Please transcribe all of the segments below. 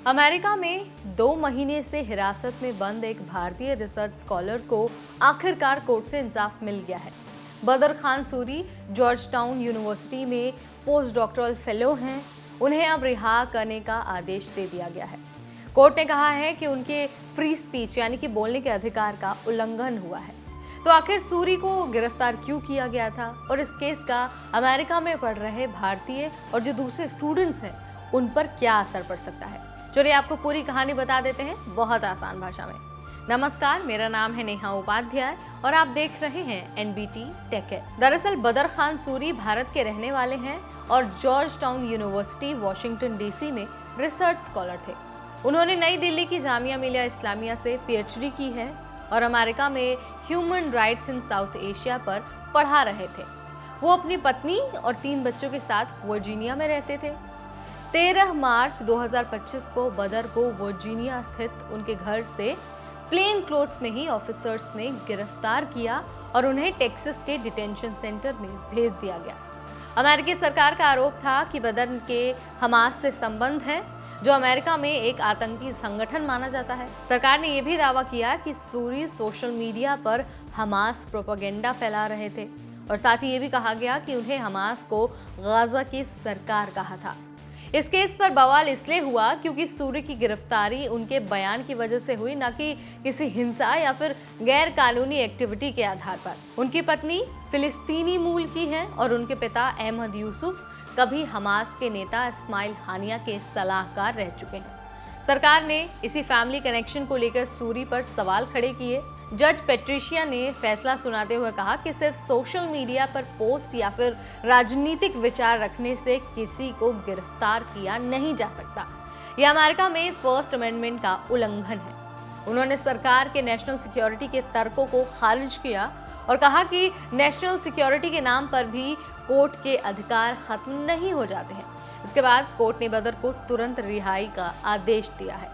America में 2 महीने से हिरासत में बंद एक भारतीय रिसर्च स्कॉलर को आखिरकार कोर्ट से इंसाफ मिल गया है। बदर Khan Suri George town university में पोस्ट डॉक्टरल फेलो हैं। उन्हें अब रिहा करने का आदेश दे दिया गया है। कोर्ट ने कहा है कि उनके फ्री स्पीच यानी कि बोलने के अधिकार का उल्लंघन हुआ है। तो आखिर सूरी को गिरफ्तार क्यों किया गया था और इस केस का अमेरिका में पढ़ रहे भारतीय और जो दूसरे स्टूडेंट्स हैं उन पर क्या असर पड़ सकता है? चलिए आपको पूरी कहानी बता देते हैं बहुत आसान भाषा में। नमस्कार, मेरा नाम है नेहा उपाध्याय और आप देख रहे हैं एनबीटी टेक है। दरअसल बदर खान सूरी भारत के रहने वाले हैं और George town university Washington DC में रिसर्च स्कॉलर थे। उन्होंने नई दिल्ली की जामिया मिलिया इस्लामिया से पीएचडी की है और अमेरिका में ह्यूमन राइट्स इन साउथ एशिया पर पढ़ा रहे थे। वो अपनी पत्नी और 3 बच्चों के साथ वर्जीनिया में रहते थे। 13 मार्च 2025 को बदर को वर्जीनिया स्थित उनके घर से प्लेन क्लोथ्स में ही ऑफिसर्स ने गिरफ्तार किया और उन्हें टेक्सास के डिटेंशन सेंटर में भेज दिया गया। अमेरिकी सरकार का आरोप था कि बदर के हमास से संबंध है, जो अमेरिका में एक आतंकी संगठन माना जाता है। सरकार ने यह भी दावा किया कि सूरी सोशल मीडिया पर हमास प्रोपेगेंडा फैला रहे थे और साथ ही ये भी कहा गया कि उन्हें हमास को गाजा की सरकार कहा था। इस केस पर बवाल इसलिए हुआ क्योंकि सूरी की गिरफ्तारी उनके बयान की वजह से हुई, न कि किसी हिंसा या फिर गैर कानूनी एक्टिविटी के आधार पर। उनकी पत्नी फिलिस्तीनी मूल की है और उनके पिता अहमद यूसुफ कभी हमास के नेता इस्माइल हानिया के सलाहकार रह चुके हैं। सरकार ने इसी फैमिली कनेक्शन को लेकर सूरी पर सवाल खड़े किए। जज पेट्रिशिया ने फैसला सुनाते हुए कहा कि सिर्फ सोशल मीडिया पर पोस्ट या फिर राजनीतिक विचार रखने से किसी को गिरफ्तार किया नहीं जा सकता। यह अमेरिका में फर्स्ट अमेंडमेंट का उल्लंघन है। उन्होंने सरकार के नेशनल सिक्योरिटी के तर्कों को खारिज किया और कहा कि नेशनल सिक्योरिटी के नाम पर भी कोर्ट के अधिकार खत्म नहीं हो जाते हैं। इसके बाद कोर्ट ने बदर को तुरंत रिहाई का आदेश दिया है।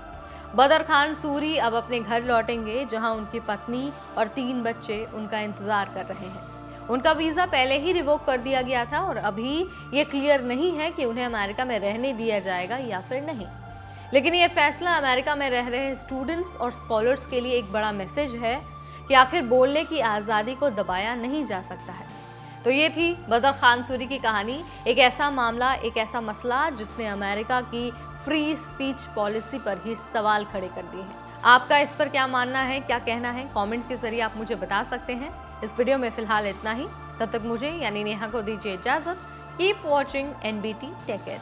बदर खान सूरी अब अपने घर लौटेंगे, जहां उनकी पत्नी और 3 बच्चे उनका इंतजार कर रहे हैं। उनका वीजा पहले ही रिवोक कर दिया गया था और अभी ये क्लियर नहीं है कि उन्हें अमेरिका में रहने दिया जाएगा या फिर नहीं। लेकिन ये फैसला अमेरिका में रह रहे स्टूडेंट्स और स्कॉलर्स के लिए एक बड़ा मैसेज है कि आखिर बोलने की आज़ादी को दबाया नहीं जा सकता है। तो ये थी बदर खान सूरी की कहानी, एक ऐसा मामला, एक ऐसा मसला जिसने अमेरिका की फ्री स्पीच पॉलिसी पर ही सवाल खड़े कर दिए हैं। आपका इस पर क्या मानना है, क्या कहना है, कमेंट के जरिए आप मुझे बता सकते हैं। इस वीडियो में फिलहाल इतना ही। तब तक मुझे यानी नेहा को दीजिए इजाजत। Keep watching NBT take care.